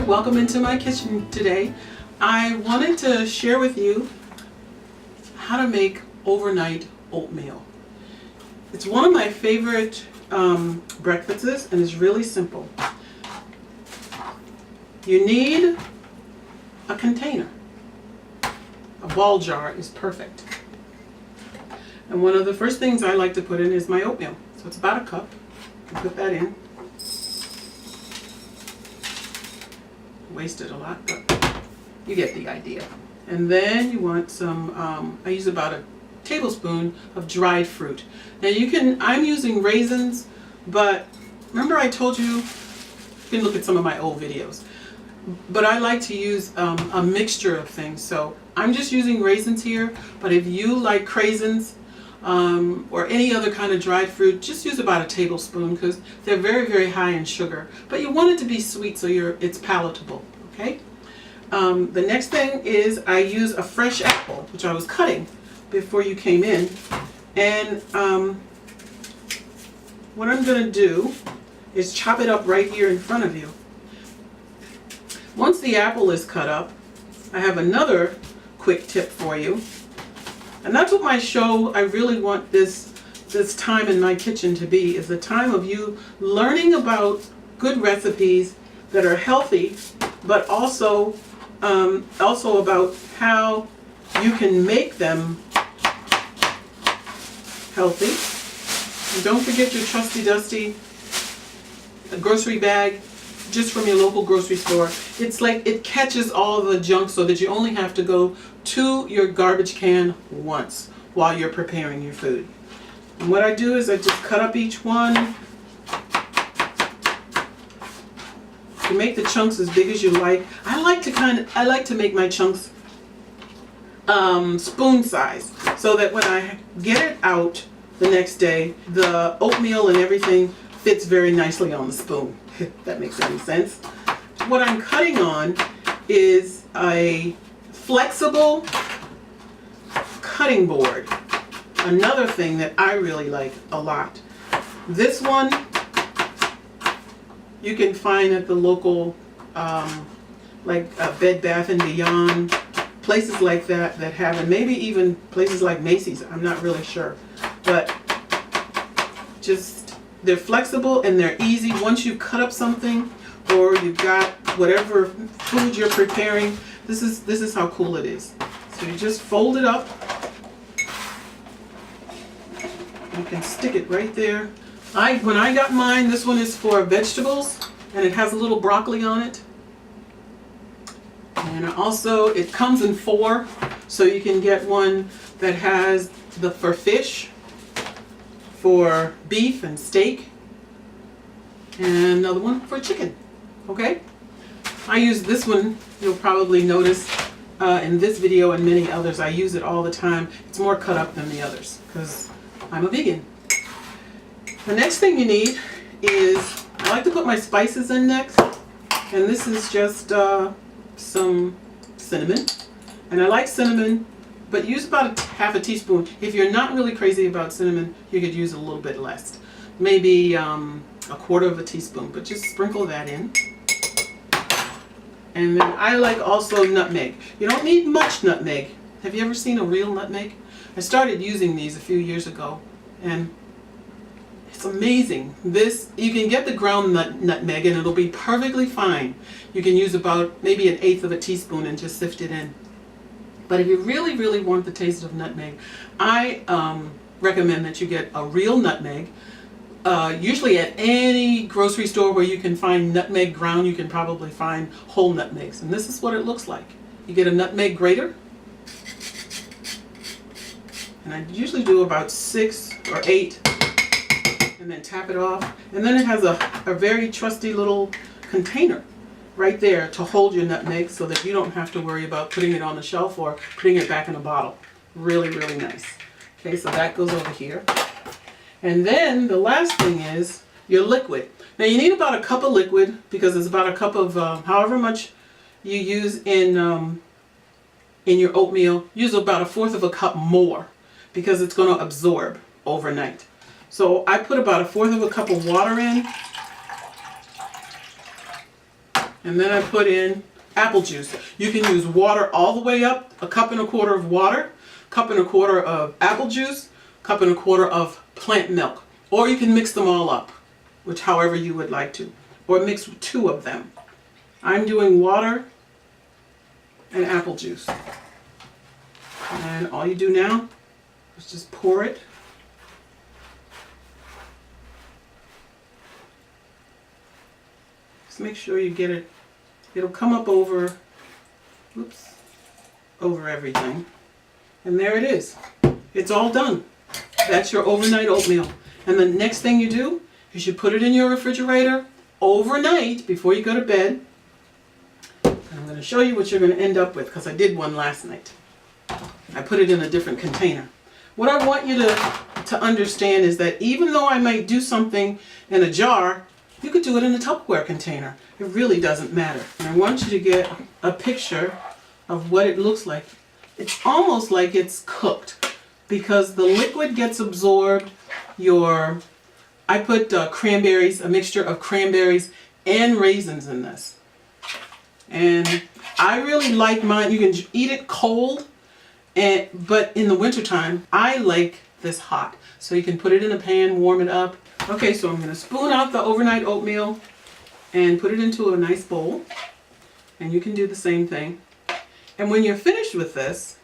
here. Welcome into my kitchen today. I wanted to share with you how to make overnight oatmeal. It's one of my favorite breakfasts, and it's really simple. You need a container. A ball jar is perfect. And one of the first things I like to put in is my oatmeal. So it's about a cup. You put that in. Wasted a lot, but you get the idea. And then you want some, I use about a tablespoon of dried fruit. Now I'm using raisins, but remember I told you, you can look at some of my old videos, but I like to use a mixture of things. So I'm just using raisins here, but if you like craisins, or any other kind of dried fruit, just use about a tablespoon because they're very, very high in sugar. But you want it to be sweet so it's palatable, okay? The next thing is I use a fresh apple, which I was cutting before you came in. And what I'm going to do is chop it up right here in front of you. Once the apple is cut up, I have another quick tip for you. And that's what my show, I really want this time in my kitchen to be, is a time of you learning about good recipes that are healthy, but also about how you can make them healthy. And don't forget your trusty dusty grocery bag, just from your local grocery store. It's like it catches all the junk so that you only have to go to your garbage can once while you're preparing your food. And what I do is I just cut up each one. You make the chunks as big as you like. I like to make my chunks spoon size, so that when I get it out the next day, the oatmeal and everything fits very nicely on the spoon. If that makes any sense. What I'm cutting on is a flexible cutting board. Another thing that I really like a lot. This one you can find at the local like Bed Bath & Beyond, places like that have, and maybe even places like Macy's, I'm not really sure. But just, they're flexible and they're easy. Once you cut up something or you've got whatever food you're preparing, this is how cool it is. So you just fold it up. You can stick it right there. When I got mine, this one is for vegetables, and it has a little broccoli on it. And also it comes in 4, so you can get one that has for fish, for beef and steak, and another one for chicken. Okay? I use this one, you'll probably notice in this video and many others, I use it all the time. It's more cut up than the others because I'm a vegan. The next thing you need is, I like to put my spices in next, and this is just some cinnamon. And I like cinnamon, but use about half a teaspoon. If you're not really crazy about cinnamon, you could use a little bit less. Maybe a quarter of a teaspoon, but just sprinkle that in. And then I like also nutmeg. You don't need much nutmeg. Have you ever seen a real nutmeg? I started using these a few years ago, and it's amazing. You can get the ground nutmeg and it'll be perfectly fine. You can use about maybe 1/8 of a teaspoon and just sift it in. But if you really, really want the taste of nutmeg, I recommend that you get a real nutmeg. Usually at any grocery store where you can find nutmeg ground, you can probably find whole nutmegs. And this is what it looks like. You get a nutmeg grater. And I usually do about 6 or 8. And then tap it off. And then it has a very trusty little container right there to hold your nutmeg so that you don't have to worry about putting it on the shelf or putting it back in a bottle. Really, really nice. Okay, so that goes over here. And then the last thing is your liquid. Now you need about a cup of liquid because it's about a cup of however much you use in your oatmeal. Use about 1/4 of a cup more because it's going to absorb overnight. So I put about 1/4 of a cup of water in. And then I put in apple juice. You can use water all the way up, a cup and a quarter of water, cup and a quarter of apple juice, cup and a quarter of plant milk. Or you can mix them all up, which however you would like to. Or mix 2 of them. I'm doing water and apple juice. And all you do now is just pour it. Just make sure you get it. It'll come up over, oops, over everything. And there it is. It's all done. That's your overnight oatmeal. And the next thing you do is you put it in your refrigerator overnight before you go to bed. And I'm going to show you what you're going to end up with because I did one last night. I put it in a different container. What I want you to understand is that even though I might do something in a jar, you could do it in a Tupperware container. It really doesn't matter. And I want you to get a picture of what it looks like. It's almost like it's cooked because the liquid gets absorbed. I put cranberries, a mixture of cranberries and raisins in this. And I really like mine. You can eat it cold, but in the wintertime, I like this hot. So you can put it in a pan, warm it up. Okay, so I'm going to spoon out the overnight oatmeal and put it into a nice bowl. And you can do the same thing. And when you're finished with this,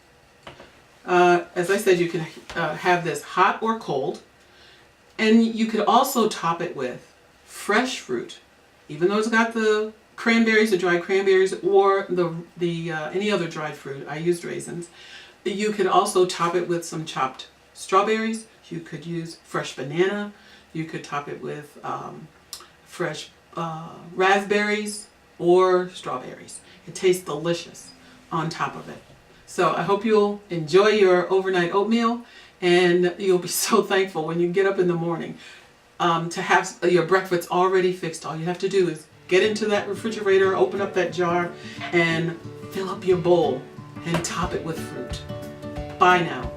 as I said, you can have this hot or cold. And you could also top it with fresh fruit. Even though it's got the cranberries, the dried cranberries, or any other dried fruit. I used raisins. You could also top it with some chopped strawberries. You could use fresh banana. You could top it with fresh raspberries or strawberries. It tastes delicious on top of it. So I hope you'll enjoy your overnight oatmeal, and you'll be so thankful when you get up in the morning to have your breakfast already fixed. All you have to do is get into that refrigerator, open up that jar, and fill up your bowl and top it with fruit. Bye now.